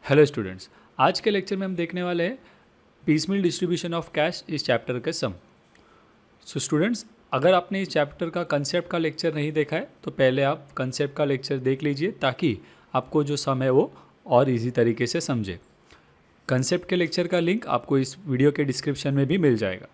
Hello students, आज के lecture में हम देखने वाले हैं पीसमील डिस्ट्रीब्यूशन ऑफ कैश इस चैप्टर के सम। सो स्टूडेंट्स, अगर आपने इस चैप्टर का कंसेप्ट का लेक्चर नहीं देखा है तो पहले आप कंसेप्ट का लेक्चर देख लीजिए ताकि आपको जो सम है वो और इजी तरीके से समझे। कंसेप्ट के लेक्चर का लिंक आपको इस वीडियो के डिस्क्रिप्शन में भी मिल जाएगा।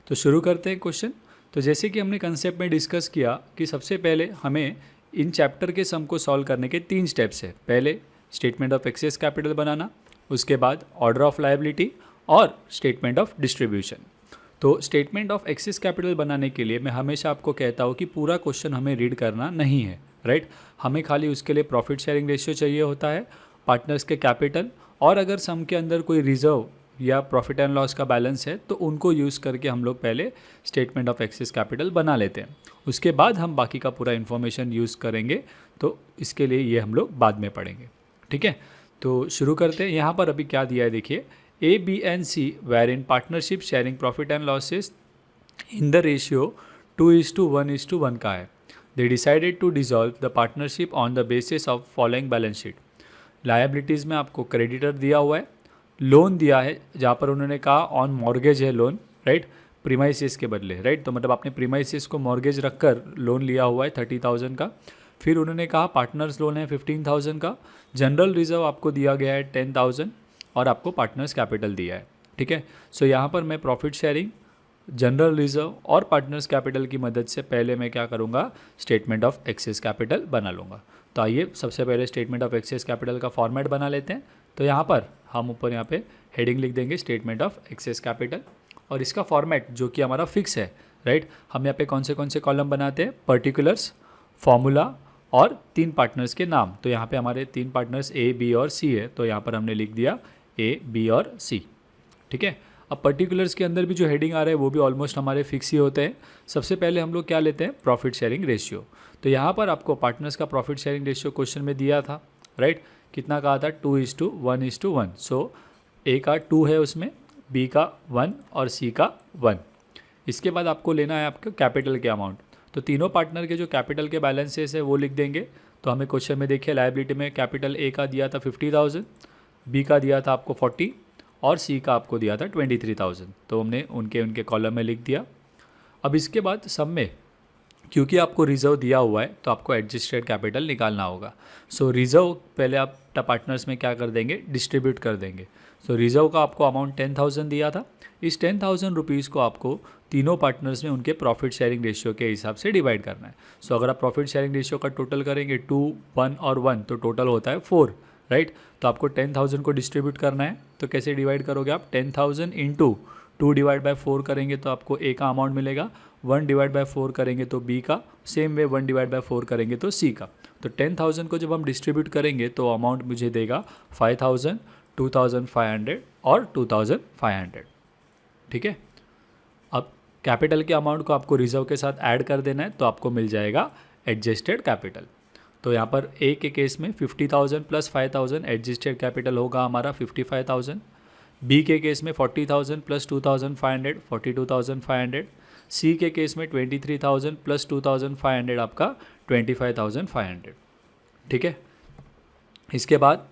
तो शुरू करते हैं क्वेश्चन। तो जैसे कि हमने कंसेप्ट में डिस्कस किया कि सबसे पहले हमें इन चैप्टर के सम को सॉल्व करने के 3 स्टेप्स है। पहले स्टेटमेंट ऑफ एक्सेस कैपिटल बनाना, उसके बाद ऑर्डर ऑफ लायबिलिटी और स्टेटमेंट ऑफ डिस्ट्रीब्यूशन। तो स्टेटमेंट ऑफ एक्सेस कैपिटल बनाने के लिए मैं हमेशा आपको कहता हूँ कि पूरा क्वेश्चन हमें रीड करना नहीं है, राइट। हमें खाली उसके लिए प्रॉफिट शेयरिंग रेशियो चाहिए होता है, पार्टनर्स के कैपिटल, और अगर सम के अंदर कोई रिजर्व या प्रॉफिट एंड लॉस का बैलेंस है तो उनको यूज़ करके हम लोग पहले स्टेटमेंट ऑफ एक्सेस कैपिटल बना लेते हैं। उसके बाद हम बाकी का पूरा इन्फॉर्मेशन यूज़ करेंगे, तो इसके लिए ये हम लोग बाद में पढ़ेंगे, ठीक है। तो शुरू करते हैं। यहाँ पर अभी क्या दिया है देखिए, A B and C were in partnership sharing profit and losses in the ratio 2:1:1 का है। They decided to dissolve the partnership on the basis of following balance sheet. Liabilities में आपको क्रेडिटर दिया हुआ है, लोन दिया है जहाँ पर उन्होंने कहा ऑन मॉर्गेज है लोन, राइट, प्रीमाइसिस के बदले, राइट। तो मतलब आपने प्रीमाइसिस को मॉर्गेज रखकर लोन लिया हुआ है 30,000 का। फिर उन्होंने कहा पार्टनर्स लोन है 15,000 का, जनरल रिजर्व आपको दिया गया है 10,000 और आपको पार्टनर्स कैपिटल दिया है, ठीक है। सो यहाँ पर मैं प्रॉफिट शेयरिंग, जनरल रिजर्व और पार्टनर्स कैपिटल की मदद से पहले मैं क्या करूँगा, स्टेटमेंट ऑफ एक्सेस कैपिटल बना लूँगा। तो आइए सबसे पहले स्टेटमेंट ऑफ एक्सेस कैपिटल का फॉर्मेट बना लेते हैं। तो यहाँ पर हम ऊपर यहाँ पे हेडिंग लिख देंगे स्टेटमेंट ऑफ एक्सेस कैपिटल, और इसका फॉर्मेट जो कि हमारा फिक्स है, राइट। हम यहाँ पे कौन से कॉलम बनाते हैं, पर्टिकुलर्स, फॉर्मूला और 3 पार्टनर्स के नाम। तो यहाँ पे हमारे 3 पार्टनर्स ए, बी और सी है, तो यहाँ पर हमने लिख दिया ए, बी और सी, ठीक है। अब पर्टिकुलर्स के अंदर भी जो हेडिंग आ रहा है वो भी ऑलमोस्ट हमारे फिक्स ही होते हैं। सबसे पहले हम लोग क्या लेते हैं, प्रॉफिट शेयरिंग रेशियो। तो यहाँ पर आपको पार्टनर्स का प्रॉफिट शेयरिंग रेशियो क्वेश्चन में दिया था, राइट। कितना कहा था, 2:1:1। सो ए का 2 है उसमें, बी का 1 और सी का 1। इसके बाद आपको लेना है आपका कैपिटल के अमाउंट। तो तीनों पार्टनर के जो कैपिटल के बैलेंसेस है वो लिख देंगे। तो हमें क्वेश्चन में देखिए लायबिलिटी में कैपिटल ए का दिया था 50,000, बी का दिया था आपको 40 और सी का आपको दिया था 23,000। तो हमने उनके कॉलम में लिख दिया। अब इसके बाद सब में क्योंकि आपको रिजर्व दिया हुआ है तो आपको एडजस्टेड कैपिटल निकालना होगा। सो रिजर्व पहले आप पार्टनर्स में क्या कर देंगे, डिस्ट्रीब्यूट कर देंगे। सो रिजर्व का आपको अमाउंट 10,000 दिया था। इस 10,000 रुपीज़ को आपको तीनों पार्टनर्स में उनके प्रॉफिट शेयरिंग रेशियो के हिसाब से डिवाइड करना है। सो अगर आप प्रॉफिट शेयरिंग रेशियो का टोटल करेंगे 2, 1 और 1 तो टोटल होता है 4, राइट। तो आपको 10,000 को डिस्ट्रीब्यूट करना है। तो कैसे डिवाइड करोगे आप, 10,000 इंटू 2/4 करेंगे तो आपको ए का अमाउंट मिलेगा, 1/4 करेंगे तो बी का, सेम वे 1/4 करेंगे तो सी का। तो 10,000 को जब हम डिस्ट्रीब्यूट करेंगे तो अमाउंट मुझे देगा 5,000, 2,500 और 2,500, ठीक है। अब कैपिटल के अमाउंट को आपको रिजर्व के साथ ऐड कर देना है तो आपको मिल जाएगा एडजस्टेड कैपिटल। तो यहाँ पर ए के केस में 50,000 प्लस 5,000 एडजस्टेड कैपिटल होगा हमारा 55,000। बी के केस में 40,000 प्लस 2,500 42,500। सी के केस में 23,000 प्लस 2,500 आपका 25,500, ठीक है। इसके बाद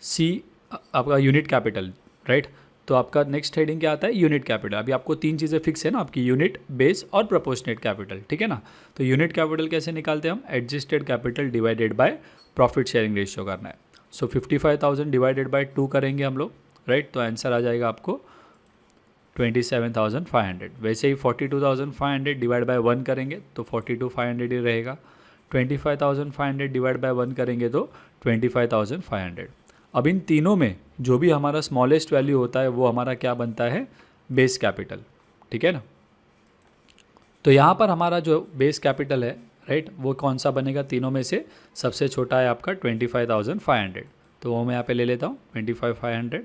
सी आपका यूनिट कैपिटल, राइट। तो आपका नेक्स्ट हेडिंग क्या आता है, यूनिट कैपिटल। अभी आपको 3 चीज़ें फिक्स है ना, आपकी यूनिट, बेस और प्रोपोर्शनेट कैपिटल, ठीक है ना। तो यूनिट कैपिटल कैसे निकालते हैं हम, adjusted capital divided by profit sharing ratio करना है। सो 55,000 डिवाइडेड बाय 2 करेंगे हम लोग, राइट। तो आंसर आ जाएगा आपको 27,500। वैसे ही 42,500 डिवाइड बाय 1 करेंगे तो 42,500 ही रहेगा। 25,500 डिवाइड बाय 1 करेंगे तो 25,500। अब इन तीनों में जो भी हमारा स्मॉलेस्ट वैल्यू होता है वो हमारा क्या बनता है, बेस कैपिटल, ठीक है ना। तो यहाँ पर हमारा जो बेस कैपिटल है, राइट, वो कौन सा बनेगा, तीनों में से सबसे छोटा है आपका 25,500। तो वो मैं यहाँ पे ले लेता हूँ 25,500।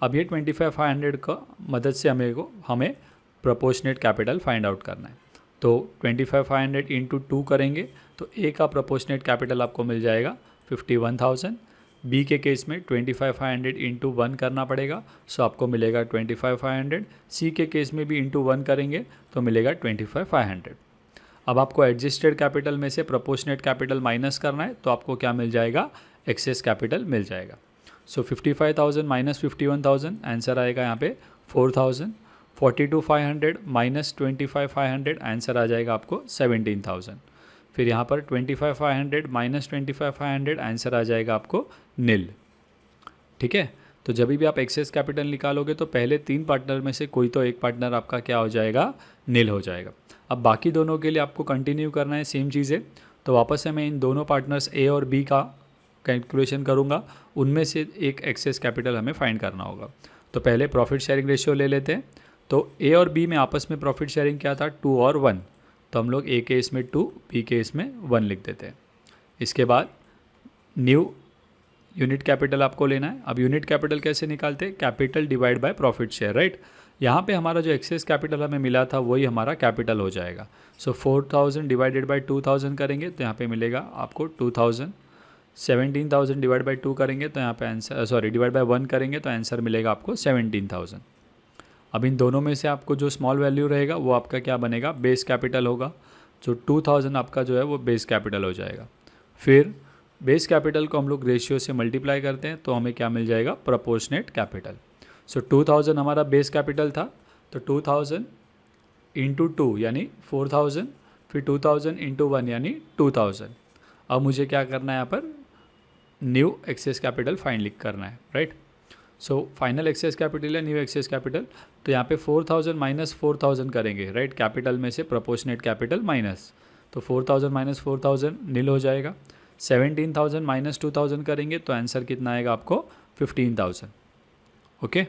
अब ये 25,500 का मदद से हमें प्रोपोर्शनेट कैपिटल फाइंड आउट करना है। तो 25,500 इंटू 2 करेंगे तो ए का प्रोपोर्शनेट कैपिटल आपको मिल जाएगा 51,000। बी के केस में 25,500 इंटू 1 करना पड़ेगा, सो आपको मिलेगा 25,500। सी के केस में भी इंटू 1 करेंगे तो मिलेगा 25,500। अब आपको एडजस्टेड कैपिटल में से प्रोपोर्शनेट कैपिटल माइनस करना है तो आपको क्या मिल जाएगा, एक्सेस कैपिटल मिल जाएगा। सो 55,000 माइनस 51,000 आंसर आएगा यहाँ पे 4,000। 42,500 माइनस 25,500 आंसर आ जाएगा आपको 17,000। फिर यहाँ पर 25,500 माइनस 25,500 आंसर आ जाएगा आपको नील। ठीक है, तो जब भी आप एक्सेस कैपिटल निकालोगे तो पहले 3 पार्टनर में से कोई तो एक पार्टनर आपका क्या हो जाएगा, नील हो जाएगा। अब बाकी दोनों के लिए आपको कंटिन्यू करना है सेम चीज़ें। तो वापस से मैं इन दोनों पार्टनर्स ए और बी का कैलकुलेशन करूँगा, उनमें से एक एक्सेस कैपिटल हमें फाइंड करना होगा। तो पहले प्रॉफिट शेयरिंग रेशियो ले लेते हैं। तो ए और बी में आपस में प्रॉफिट शेयरिंग क्या था, 2 और 1। तो हम लोग ए केस में 2, बी केस में 1 लिख देते हैं। इसके बाद न्यू यूनिट कैपिटल आपको लेना है। अब यूनिट कैपिटल कैसे निकालते हैं, capital divide by profit share, right. यहाँ पे हमारा जो एक्सेस कैपिटल हमें मिला था वही हमारा कैपिटल हो जाएगा। सो 4,000 डिवाइडेड बाय 2,000 करेंगे तो यहाँ पे मिलेगा आपको 2,000। 17,000 डिवाइड बाय 2 करेंगे तो यहाँ पे आंसर डिवाइड बाय 1 करेंगे तो आंसर मिलेगा आपको 17,000। अब इन दोनों में से आपको जो स्मॉल वैल्यू रहेगा वो आपका क्या बनेगा, बेस कैपिटल होगा। जो 2,000 आपका जो है वो बेस कैपिटल हो जाएगा। फिर बेस कैपिटल को हम लोग रेशियो से मल्टीप्लाई करते हैं तो हमें क्या मिल जाएगा, प्रोपोर्शनेट कैपिटल। सो 2,000 हमारा बेस कैपिटल था, तो 2,000 इंटू 2 यानी 4,000, फिर 2,000 इंटू 1 यानी 2,000। अब मुझे क्या करना है, यहाँ पर न्यू एक्सेस कैपिटल फाइंड करना है, right. So final excess capital या न्यू एक्सेस कैपिटल, तो यहाँ पे 4,000 माइनस 4,000 करेंगे, राइट। कैपिटल में से प्रोपोर्शनेट कैपिटल माइनस, तो 4,000 माइनस 4,000 नील हो जाएगा। 17,000 माइनस 2,000 करेंगे तो आंसर कितना आएगा आपको, 15,000। ओके,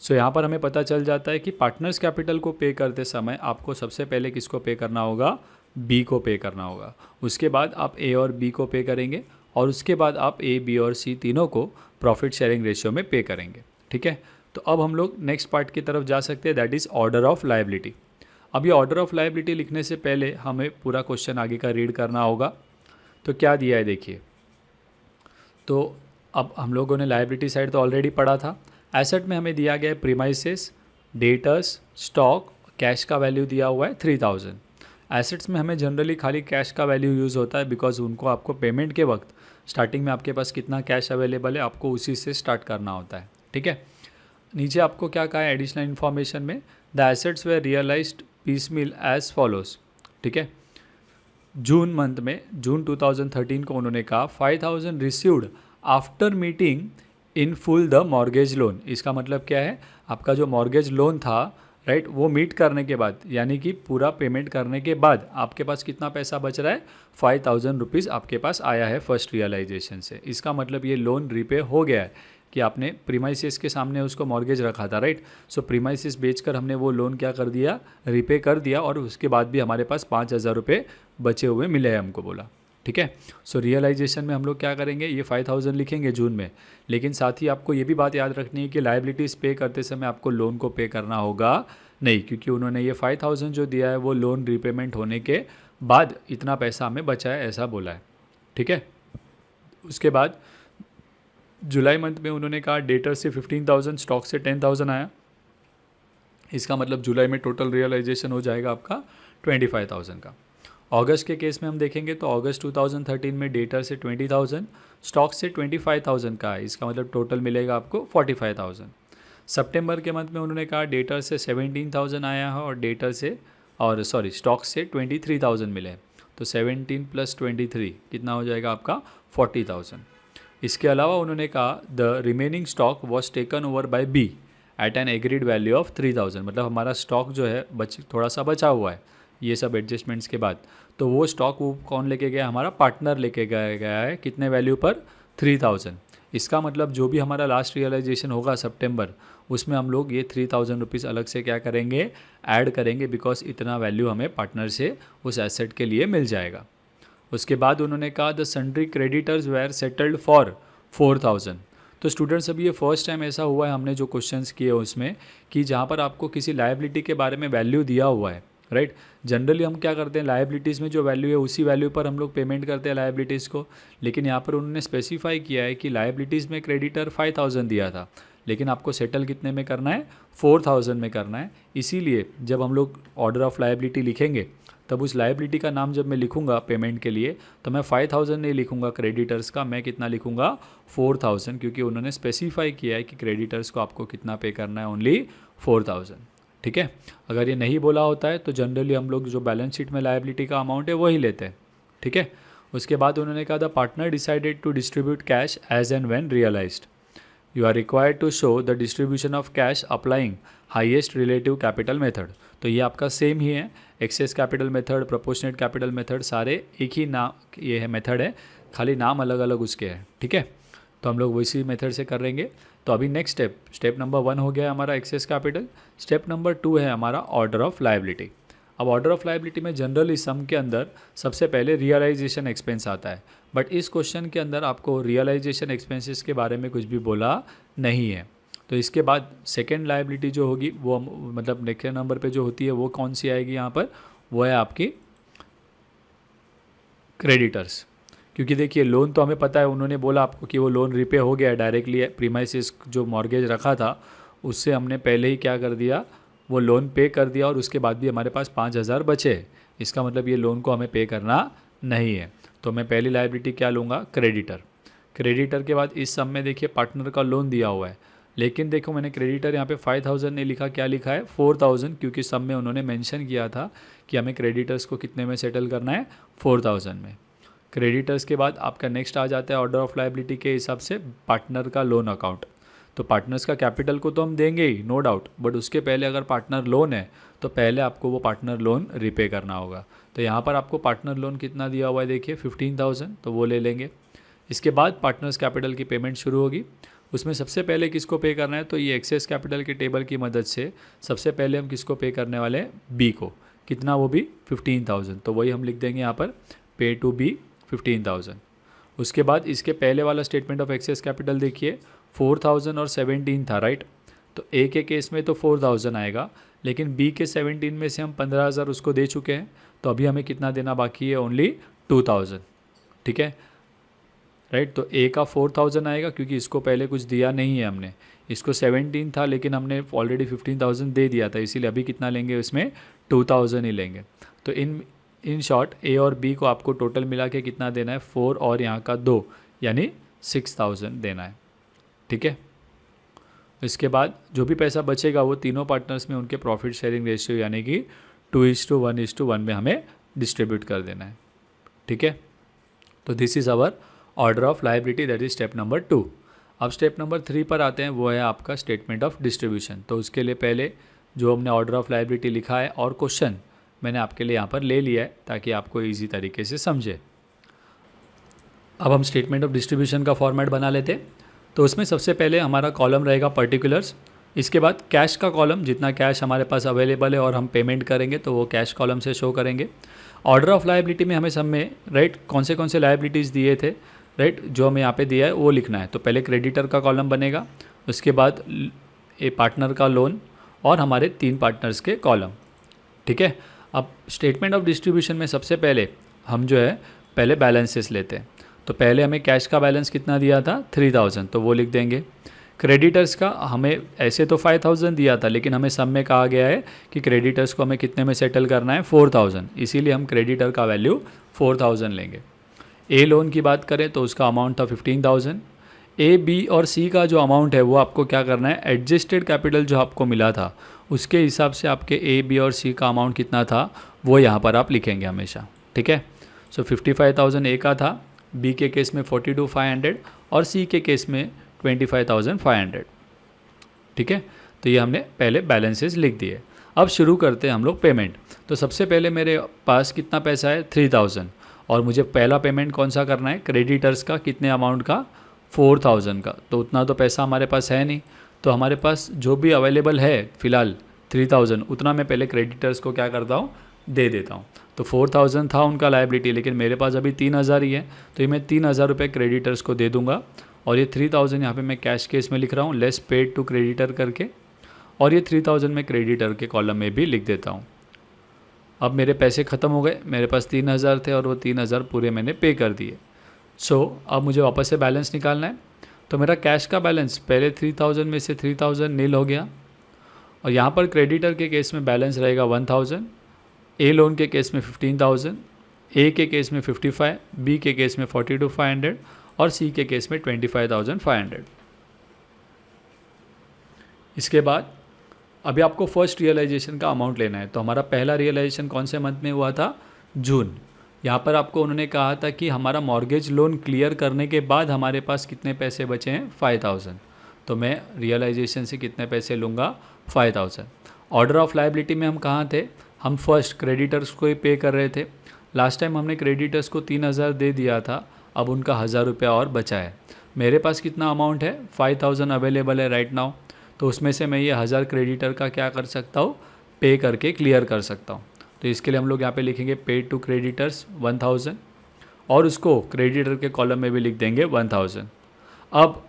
सो यहाँ पर हमें पता चल जाता है कि पार्टनर्स कैपिटल को पे करते समय आपको सबसे पहले किसको पे करना होगा, बी को पे करना होगा। उसके बाद आप ए और बी को पे करेंगे और उसके बाद आप ए, बी और सी तीनों को प्रॉफिट शेयरिंग रेशियो में पे करेंगे। ठीक है, तो अब हम लोग नेक्स्ट पार्ट की तरफ जा सकते हैं, that is order of liability. अब ये ऑर्डर ऑफ लायबिलिटी लिखने से पहले हमें पूरा क्वेश्चन आगे का रीड करना होगा। तो क्या दिया है देखिए, तो अब हम लोगों ने लायबिलिटी साइड तो ऑलरेडी पढ़ा था। एसेट में हमें दिया गया है प्रीमाइसेस, डेटर्स, स्टॉक, कैश का वैल्यू दिया हुआ है 3,000। एसेट्स में हमें जनरली खाली कैश का वैल्यू यूज़ होता है बिकॉज उनको आपको पेमेंट के वक्त स्टार्टिंग में आपके पास कितना कैश अवेलेबल है आपको उसी से स्टार्ट करना होता है। ठीक है, नीचे आपको क्या कहा है एडिशनल इन्फॉर्मेशन में, the assets were realised piecemeal as follows. ठीक है, जून मंथ में, जून 2013 को उन्होंने कहा 5,000 received after meeting in full the mortgage loan. इसका मतलब क्या है, आपका जो मॉर्गेज लोन था, राइट, वो मीट करने के बाद यानी कि पूरा पेमेंट करने के बाद आपके पास कितना पैसा बच रहा है, 5,000 रुपीज़ आपके पास आया है फर्स्ट रियलाइजेशन से। इसका मतलब ये लोन रिपे हो गया है कि आपने प्रीमाइसिस के सामने उसको मॉर्गेज रखा था, राइट। सो प्रीमाइसिस बेचकर हमने वो लोन क्या कर दिया, रिपे कर दिया और उसके बाद भी हमारे पास 5,000 रुपये बचे हुए मिले हैं हमको बोला। ठीक है, सो रियलाइजेशन में हम लोग क्या करेंगे, ये 5,000 लिखेंगे जून में, लेकिन साथ ही आपको ये भी बात याद रखनी है कि लायबिलिटीज़ पे करते समय आपको लोन को पे करना होगा नहीं, क्योंकि उन्होंने ये 5,000 जो दिया है वो लोन रिपेमेंट होने के बाद इतना पैसा हमें बचा है ऐसा बोला है। ठीक है, उसके बाद जुलाई मंथ में उन्होंने कहा डेटर से 15,000, स्टॉक से 10,000 आया। इसका मतलब जुलाई में टोटल रियलाइजेशन हो जाएगा आपका 25,000 का। अगस्त के केस में हम देखेंगे तो अगस्त 2013 में डेटर से 20,000, स्टॉक से 25,000 का है। इसका मतलब टोटल मिलेगा आपको 45,000। सितंबर के मंथ में उन्होंने कहा डेटर से 17,000 आया है और स्टॉक से 23,000 मिले। तो 17 प्लस 23 कितना हो जाएगा आपका 40,000। इसके अलावा उन्होंने कहा the remaining stock was taken over by B at an agreed value of 3,000। मतलब हमारा स्टॉक जो है थोड़ा सा बचा हुआ है ये सब एडजस्टमेंट्स के बाद, तो वो स्टॉक वो कौन लेके गया, हमारा पार्टनर लेके गया है कितने वैल्यू पर, 3,000। इसका मतलब जो भी हमारा लास्ट रियलाइजेशन होगा सितंबर, उसमें हम लोग ये 3,000 रुपीज़ अलग से क्या करेंगे, ऐड करेंगे, बिकॉज इतना वैल्यू हमें पार्टनर से उस एसेट के लिए मिल जाएगा। उसके बाद उन्होंने कहा the sundry creditors were settled for 4,000। तो स्टूडेंट्स अभी ये फर्स्ट टाइम ऐसा हुआ है हमने जो क्वेश्चंस किए उसमें कि जहाँ पर आपको किसी लायबिलिटी के बारे में वैल्यू दिया हुआ है, राइट। जनरली हम क्या करते हैं, लायबिलिटीज़ में जो वैल्यू है उसी वैल्यू पर हम लोग पेमेंट करते हैं लायबिलिटीज़ को, लेकिन यहाँ पर उन्होंने स्पेसिफाई किया है कि लायबिलिटीज़ में क्रेडिटर 5,000 दिया था, लेकिन आपको सेटल कितने में करना है, 4000 में करना है। इसीलिए जब हम लोग ऑर्डर ऑफ लायबिलिटी लिखेंगे तब उस लायबिलिटी का नाम जब मैं लिखूंगा पेमेंट के लिए तो मैं 5000 नहीं लिखूंगा क्रेडिटर्स का, मैं कितना लिखूंगा 4000, क्योंकि उन्होंने स्पेसिफाई किया है कि क्रेडिटर्स को आपको कितना पे करना है, ओनली 4000। ठीक है, अगर ये नहीं बोला होता है तो जनरली हम लोग जो बैलेंस शीट में लायबिलिटी का अमाउंट है वही लेते हैं। ठीक है, उसके बाद उन्होंने कहा the partner decided to distribute cash as and when realised, you are required to show the distribution of cash applying highest relative capital method. तो ये आपका सेम ही है, excess capital method, proportionate capital method, सारे एक ही नाम ये है मेथड है, खाली नाम अलग अलग उसके हैं। ठीक है, तो हम लोग वैसी मेथड से करेंगे। तो अभी नेक्स्ट स्टेप नंबर 1 हो गया हमारा एक्सेस कैपिटल। स्टेप नंबर 2 है हमारा ऑर्डर ऑफ लायबिलिटी। अब ऑर्डर ऑफ लायबिलिटी में जनरली सम के अंदर सबसे पहले रियलाइजेशन एक्सपेंस आता है, बट इस क्वेश्चन के अंदर आपको रियलाइजेशन एक्सपेंसेस के बारे में कुछ भी बोला नहीं है। तो इसके बाद सेकेंड लायबिलिटी जो होगी वो मतलब नेक्स्ट नंबर पे जो होती है वो कौन सी आएगी यहाँ पर, वो है आपकी क्रेडिटर्स। क्योंकि देखिए लोन तो हमें पता है, उन्होंने बोला आपको कि वो लोन रिपे हो गया डायरेक्टली, प्रीमाइसिस जो मॉर्गेज रखा था उससे हमने पहले ही क्या कर दिया, वो लोन पे कर दिया और उसके बाद भी हमारे पास 5000 बचे। इसका मतलब ये लोन को हमें पे करना नहीं है। तो मैं पहली लायबिलिटी क्या लूँगा, क्रेडिटर। क्रेडिटर के बाद इस सब में देखिए पार्टनर का लोन दिया हुआ है, लेकिन देखो मैंने क्रेडिटर यहाँ पे 5000 नहीं लिखा, क्या लिखा है 4000, क्योंकि सब में उन्होंने मेंशन किया था कि हमें क्रेडिटर्स को कितने में सेटल करना है, 4000 में। क्रेडिटर्स के बाद आपका नेक्स्ट आ जाता है ऑर्डर ऑफ लायबिलिटी के हिसाब से पार्टनर का लोन अकाउंट। तो पार्टनर्स का कैपिटल को तो हम देंगे ही नो डाउट, बट उसके पहले अगर पार्टनर लोन है तो पहले आपको वो पार्टनर लोन रिपे करना होगा। तो यहाँ पर आपको पार्टनर लोन कितना दिया हुआ है देखिए 15000, तो वो ले लेंगे। इसके बाद पार्टनर्स कैपिटल की पेमेंट शुरू होगी। उसमें सबसे पहले किसको पे करना है, तो ये एक्सेस कैपिटल के टेबल की मदद से सबसे पहले हम किसको पे करने वाले हैं, बी को। कितना, वो भी 15000, तो वही हम लिख देंगे यहाँ पर पे टू बी 15000। उसके बाद इसके पहले वाला स्टेटमेंट ऑफ एक्सेस कैपिटल देखिए 4000 और 17 था, राइट। तो ए के केस में तो 4000 आएगा, लेकिन बी के 17 में से हम 15000 उसको दे चुके हैं, तो अभी हमें कितना देना बाकी है, ओनली 2000। ठीक है, राइट। तो ए का 4000 आएगा क्योंकि इसको पहले कुछ दिया नहीं है हमने, इसको 17 था लेकिन हमने ऑलरेडी 15000 दे दिया था, इसीलिए अभी कितना लेंगे, उसमें 2000 ही लेंगे। तो इन शॉर्ट ए और बी को आपको टोटल मिला के कितना देना है, 4 और यहाँ का 2, यानी 6000 देना है। ठीक है, इसके बाद जो भी पैसा बचेगा वो तीनों पार्टनर्स में उनके प्रॉफिट शेयरिंग रेशियो यानी कि 2:1:1 में हमें डिस्ट्रीब्यूट कर देना है। ठीक है, तो this is our order of liability, that is step number 2। अब स्टेप नंबर 3 पर आते हैं, वो है आपका स्टेटमेंट ऑफ डिस्ट्रीब्यूशन। तो उसके लिए पहले जो हमने ऑर्डर ऑफ लायबिलिटी लिखा है और क्वेश्चन मैंने आपके लिए यहाँ पर ले लिया है ताकि आपको ईजी तरीके से समझे। अब हम स्टेटमेंट ऑफ डिस्ट्रीब्यूशन का फॉर्मेट बना लेते हैं। तो उसमें सबसे पहले हमारा कॉलम रहेगा पर्टिकुलर्स, इसके बाद कैश का कॉलम, जितना कैश हमारे पास अवेलेबल है और हम पेमेंट करेंगे तो वो कैश कॉलम से शो करेंगे। ऑर्डर ऑफ लायबिलिटी में हमें सब में राइट कौन से लायबिलिटीज़ दिए थे, राइट, जो हमें यहाँ पे दिया है वो लिखना है। तो पहले क्रेडिटर का कॉलम बनेगा, उसके बाद ए पार्टनर का लोन और हमारे 3 पार्टनर्स के कॉलम। ठीक है, अब स्टेटमेंट ऑफ डिस्ट्रीब्यूशन में सबसे पहले हम जो है पहले बैलेंसेस लेते हैं। तो पहले हमें कैश का बैलेंस कितना दिया था, 3000, तो वो लिख देंगे। क्रेडिटर्स का हमें ऐसे तो 5000 दिया था, लेकिन हमें सब में कहा गया है कि क्रेडिटर्स को हमें कितने में सेटल करना है, 4000, इसीलिए हम क्रेडिटर का वैल्यू 4000 लेंगे। ए लोन की बात करें तो उसका अमाउंट था 15000। ए, बी और सी का जो अमाउंट है वो आपको क्या करना है, एडजस्टेड कैपिटल जो आपको मिला था उसके हिसाब से आपके ए, बी और सी का अमाउंट कितना था वो यहाँ पर आप लिखेंगे हमेशा। ठीक है, सो 55,000 ए का था, बी के केस में 42,500 और सी के केस में 25,500। ठीक है, तो ये हमने पहले बैलेंसेस लिख दिए। अब शुरू करते हैं हम लोग पेमेंट। तो सबसे पहले मेरे पास कितना पैसा है, 3000, और मुझे पहला पेमेंट कौन सा करना है, क्रेडिटर्स का, कितने अमाउंट का, 4000 का। तो उतना तो पैसा हमारे पास है नहीं, तो हमारे पास जो भी अवेलेबल है फ़िलहाल 3000, उतना मैं पहले क्रेडिटर्स को क्या करता हूँ, दे देता हूँ। तो 4000 था उनका लायबिलिटी, लेकिन मेरे पास अभी 3000 ही है, तो ये मैं 3000 रुपये क्रेडिटर्स को दे दूँगा। और ये 3000 यहाँ पे मैं कैश केस में लिख रहा हूँ, लेस पेड टू क्रेडिटर करके, और ये 3000 मैं क्रेडिटर के कॉलम में भी लिख देता हूँ। अब मेरे पैसे ख़त्म हो गए, मेरे पास 3000 थे और वो 3000 पूरे मैंने पे कर दिए। सो अब मुझे वापस से बैलेंस निकालना है। तो मेरा कैश का बैलेंस पहले 3000 में से 3000 नील हो गया, और यहाँ पर क्रेडिटर के केस में बैलेंस रहेगा 1000, ए लोन के केस में 15,000, ए के केस में 55, बी के केस में 42,500 और सी के केस में 25,500। इसके बाद अभी आपको फर्स्ट रियलाइजेशन का अमाउंट लेना है। तो हमारा पहला रियलाइजेशन कौन से मंथ में हुआ था? जून। यहाँ पर आपको उन्होंने कहा था कि हमारा मॉर्गेज लोन क्लियर करने के बाद हमारे पास कितने पैसे बचे हैं? 5,000। तो मैं रियलाइजेशन से कितने पैसे लूँगा? 5,000। ऑर्डर ऑफ लायबिलिटी में हम कहाँ थे? हम फर्स्ट क्रेडिटर्स को ही पे कर रहे थे। लास्ट टाइम हमने क्रेडिटर्स को 3,000 दे दिया था, अब उनका 1,000 रुपया और बचा है। मेरे पास कितना अमाउंट है? 5,000 अवेलेबल है राइट नाउ। तो उसमें से मैं ये 1,000 क्रेडिटर का क्या कर सकता हूँ? पे करके क्लियर कर सकता हूँ। तो इसके लिए हम लोग यहाँ पे लिखेंगे पेड टू क्रेडिटर्स 1,000 और उसको क्रेडिटर के कॉलम में भी लिख देंगे 1,000। अब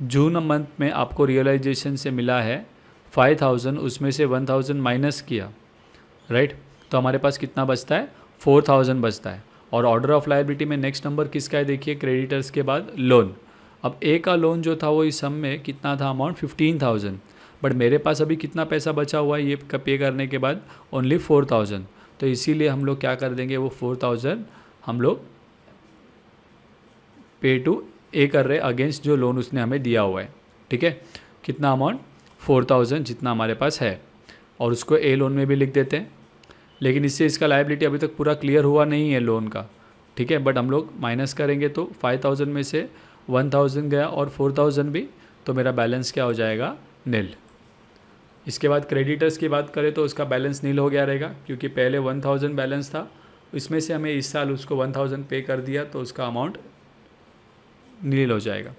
जून मंथ में आपको रियलाइजेशन से मिला है 5,000, उसमें से 1,000 माइनस किया, राइट? तो हमारे पास कितना बचता है? 4,000 बचता है। और ऑर्डर ऑफ लायबिलिटी में नेक्स्ट नंबर किसका है? देखिए क्रेडिटर्स के बाद लोन। अब ए का लोन जो था वो इस सम में कितना था अमाउंट? 15,000। बट मेरे पास अभी कितना पैसा बचा हुआ है ये पे करने के बाद? ओनली 4,000। तो इसीलिए हम लोग क्या कर देंगे? वो 4,000 हम लोग पे टू ए कर रहे अगेंस्ट जो लोन उसने हमें दिया हुआ है। ठीक है, कितना अमाउंट? 4,000 जितना हमारे पास है, और उसको ए लोन में भी लिख देते हैं। लेकिन इससे इसका लायबिलिटी अभी तक पूरा क्लियर हुआ नहीं है लोन का, ठीक है। बट हम लोग माइनस करेंगे तो 5,000 में से 1,000 गया और 4,000 भी, तो मेरा बैलेंस क्या हो जाएगा? नील। इसके बाद क्रेडिटर्स की बात करें तो उसका बैलेंस नील हो गया रहेगा, क्योंकि पहले 1,000 बैलेंस था, इसमें से हमें इस साल उसको 1,000 पे कर दिया तो उसका अमाउंट नील हो जाएगा।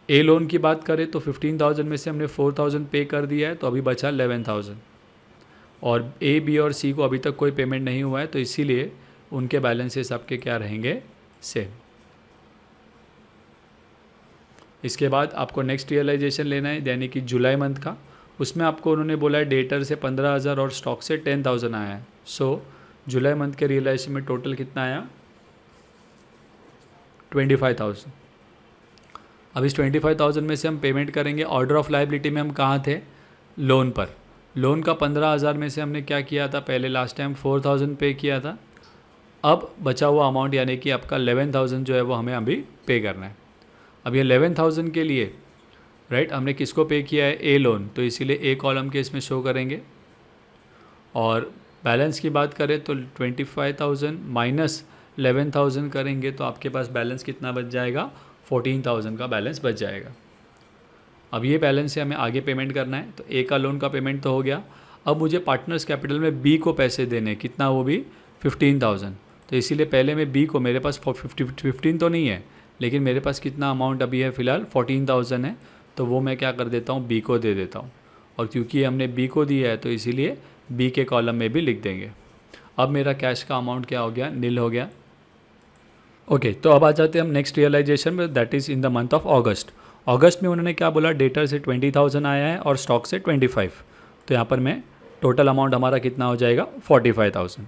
ए लोन की बात करें तो 15,000 में से हमने 4,000 पे कर दिया है, तो अभी बचा 11,000। और ए, बी और सी को अभी तक कोई पेमेंट नहीं हुआ है, तो इसीलिए उनके बैलेंसेस आपके क्या रहेंगे? सेम। इसके बाद आपको नेक्स्ट रियलाइजेशन लेना है, यानी कि जुलाई मंथ का। उसमें आपको उन्होंने बोला है डेटर से 15,000 और स्टॉक से 10,000 आया है। सो जुलाई मंथ के रियलाइजेशन में टोटल कितना आया? 25,000। अब इस 25,000 में से हम पेमेंट करेंगे। ऑर्डर ऑफ लायबिलिटी में हम कहाँ थे? लोन पर। लोन का 15,000 में से हमने क्या किया था? पहले लास्ट टाइम 4,000 पे किया था। अब बचा हुआ अमाउंट यानी कि आपका 11,000 जो है वो हमें अभी पे करना है। अब ये 11,000 के लिए राइट हमने किसको पे किया है? ए लोन, तो इसीलिए ए कॉलम के इसमें शो करेंगे। और बैलेंस की बात करें तो 25,000 माइनस 11,000 करेंगे तो आपके पास बैलेंस कितना बच जाएगा? 14,000 का बैलेंस बच जाएगा। अब ये बैलेंस से हमें आगे पेमेंट करना है, तो ए का लोन का पेमेंट तो हो गया। अब मुझे पार्टनर्स कैपिटल में बी को पैसे देने, कितना? वो भी 15,000। तो इसीलिए पहले मैं बी को, मेरे पास 15 तो नहीं है, लेकिन मेरे पास कितना अमाउंट अभी है? फ़िलहाल 14,000 है, तो वो मैं क्या कर देता हूँ? बी को दे देता हूँ। और क्योंकि हमने बी को दिया है तो इसीलिए बी के कॉलम में भी लिख देंगे। अब मेरा कैश का अमाउंट क्या हो गया? नील हो गया। ओके, तो अब आ जाते हैं हम नेक्स्ट रियलाइजेशन में, that is in the month of August. अगस्त में उन्होंने क्या बोला? डेटर से 20,000 आया है और स्टॉक से 25। तो यहाँ पर मैं टोटल अमाउंट हमारा कितना हो जाएगा? 45,000।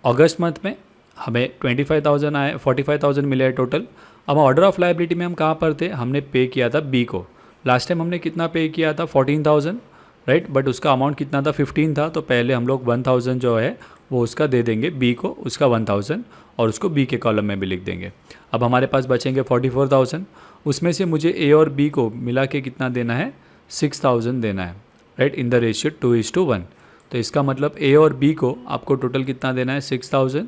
अगस्त मंथ में हमें 25,000 आए, 45,000 मिले हैं टोटल। अब ऑर्डर ऑफ लायबिलिटी में हम कहाँ पर थे? हमने पे किया था बी को। लास्ट टाइम हमने कितना पे किया था? 14,000, राइट। बट उसका अमाउंट कितना था? 15 था। तो पहले हम लोग 1,000 जो है वो उसका दे देंगे बी को, उसका 1,000, और उसको बी के कॉलम में भी लिख देंगे। अब हमारे पास बचेंगे 44,000। उसमें से मुझे ए और बी को मिला के कितना देना है? 6,000 देना है, राइट, इन द रेशियो 2:1। तो इसका मतलब ए और बी को आपको टोटल कितना देना है? 6,000,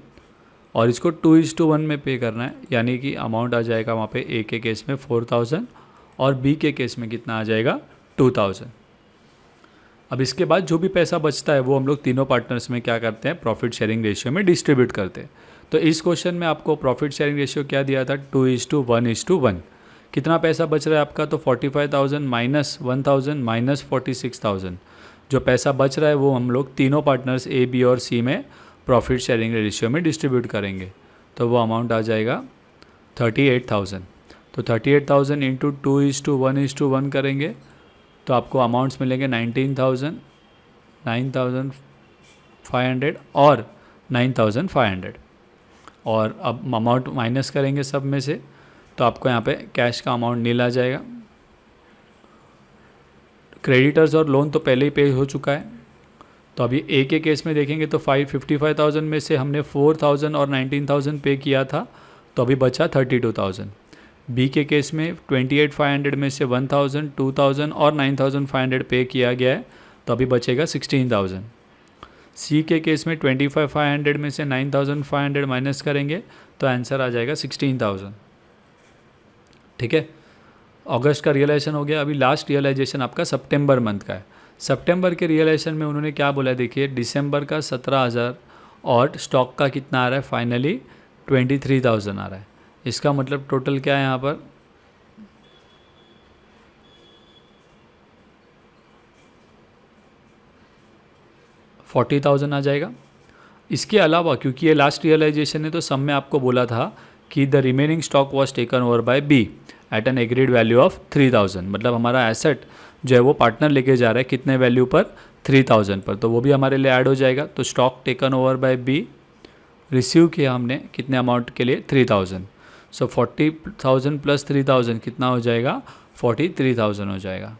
और इसको 2:1 में पे करना है, यानी कि अमाउंट आ जाएगा वहाँ पे ए के केस में 4,000 और बी के केस में कितना आ जाएगा? 2,000। अब इसके बाद जो भी पैसा बचता है वो हम लोग तीनों पार्टनर्स में क्या करते हैं? प्रॉफिट शेयरिंग रेशियो में डिस्ट्रीब्यूट करते हैं। तो इस क्वेश्चन में आपको प्रॉफिट शेयरिंग रेशियो क्या दिया था? 2:1:1। कितना पैसा बच रहा है आपका? तो 45,000 माइनस 1,000 माइनस 46,000। जो पैसा बच रहा है वो हम लोग तीनों पार्टनर्स ए, बी और सी में प्रॉफिट शेयरिंग रेशियो में डिस्ट्रीब्यूट करेंगे। तो वो अमाउंट आ जाएगा 38,000। तो 38,000 इंटू 2:1:1 करेंगे तो आपको अमाउंट्स मिलेंगे 19,000, 9,500 और 9,500। और अब अमाउंट माइनस करेंगे सब में से, तो तो आपको यहाँ पे कैश का अमाउंट नील आ जाएगा। क्रेडिटर्स और लोन तो पहले ही पे हो चुका है, तो अभी ए के केस में देखेंगे तो 55,000 में से हमने 4,000 और 19,000 पे किया था, तो अभी बचा 32,000। बी के केस में 28,500 में से 1,000, 2,000 और 9,500 पे किया गया है, तो अभी बचेगा 16,000। सी के केस में 25,500 में से 9,500 माइनस करेंगे तो आंसर आ जाएगा 16,000। ठीक है, अगस्त का रियलाइजेशन हो गया। अभी लास्ट रियलाइजेशन आपका सितंबर मंथ का है। सितंबर के रियलाइजेशन में उन्होंने क्या बोला, देखिए दिसंबर का 17,000 और स्टॉक का कितना आ रहा है, फाइनली 23,000 आ रहा है। इसका मतलब टोटल क्या है यहाँ पर, $40,000 आ जाएगा। इसके अलावा क्योंकि ये लास्ट रियलाइजेशन है तो सब में आपको बोला था कि the remaining stock was taken over by B at an agreed value of 3,000। मतलब हमारा एसेट जो है वो पार्टनर लेके जा रहा है कितने वैल्यू पर, 3,000 पर, तो वो भी हमारे लिए ऐड हो जाएगा। तो stock taken over by B receive किया हमने कितने अमाउंट के लिए, 3,000। सो 40,000 प्लस 3,000 कितना हो जाएगा, 43,000 हो जाएगा।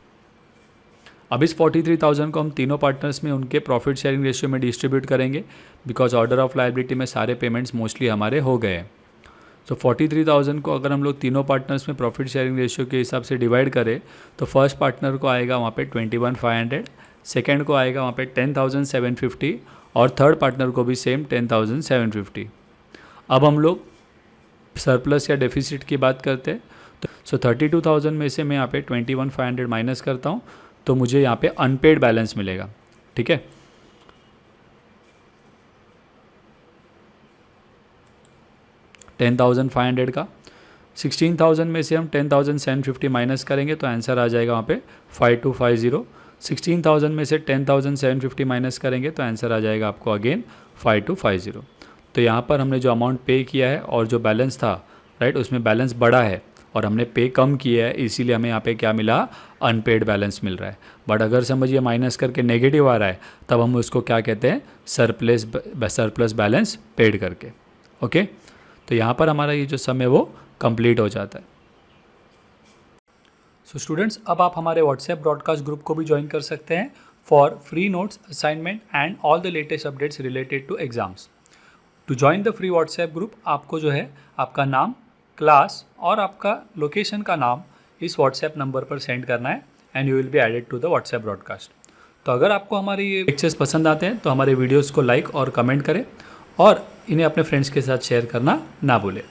अब इस 43,000 को हम तीनों पार्टनर्स में उनके प्रॉफिट शेयरिंग रेशियो में डिस्ट्रीब्यूट करेंगे, बिकॉज ऑर्डर ऑफ लायबिलिटी में सारे पेमेंट्स मोस्टली हमारे हो गए हैं। तो 43,000 को अगर हम लोग तीनों पार्टनर्स में प्रॉफिट शेयरिंग रेशियो के हिसाब से डिवाइड करें तो फर्स्ट पार्टनर को आएगा वहाँ पे 21,500, सेकेंड को आएगा वहाँ पे 10,750 और थर्ड पार्टनर को भी सेम 10,750। अब हम लोग सरप्लस या डेफिसिट की बात करते हैं, तो 32,000 में से मैं यहाँ पे 21,500 माइनस करता हूँ, तो मुझे यहाँ पे अनपेड बैलेंस मिलेगा। ठीक है, $10,500 का 16,000 में से हम 10,750 माइनस करेंगे तो आंसर आ जाएगा वहाँ पे 5250। 16,000 में से 10,750 माइनस करेंगे तो आंसर आ जाएगा आपको अगेन 5250। तो यहाँ पर हमने जो अमाउंट पे किया है और जो बैलेंस था, राइट, उसमें बैलेंस बड़ा है और हमने पे कम किया है, इसीलिए हमें यहाँ पे क्या मिला, अनपेड बैलेंस मिल रहा है। बट अगर समझिए माइनस करके नेगेटिव आ रहा है तब हम उसको क्या कहते हैं, सरप्लस बैलेंस पेड करके। ओके, तो यहाँ पर हमारा ये जो सम है वो कंप्लीट हो जाता है। सो स्टूडेंट्स, अब आप हमारे व्हाट्सएप ब्रॉडकास्ट ग्रुप को भी ज्वाइन कर सकते हैं for free notes, assignment and all the latest updates related to exams. To join the free WhatsApp group आपको जो है आपका नाम, क्लास और आपका लोकेशन का नाम इस व्हाट्सएप नंबर पर सेंड करना है and you will be added to the WhatsApp broadcast. तो अगर आपको हमारे ये लेक्चर्स पसंद आते हैं तो हमारे वीडियोज़ को लाइक और कमेंट करें और इन्हें अपने फ्रेंड्स के साथ शेयर करना ना भूलें।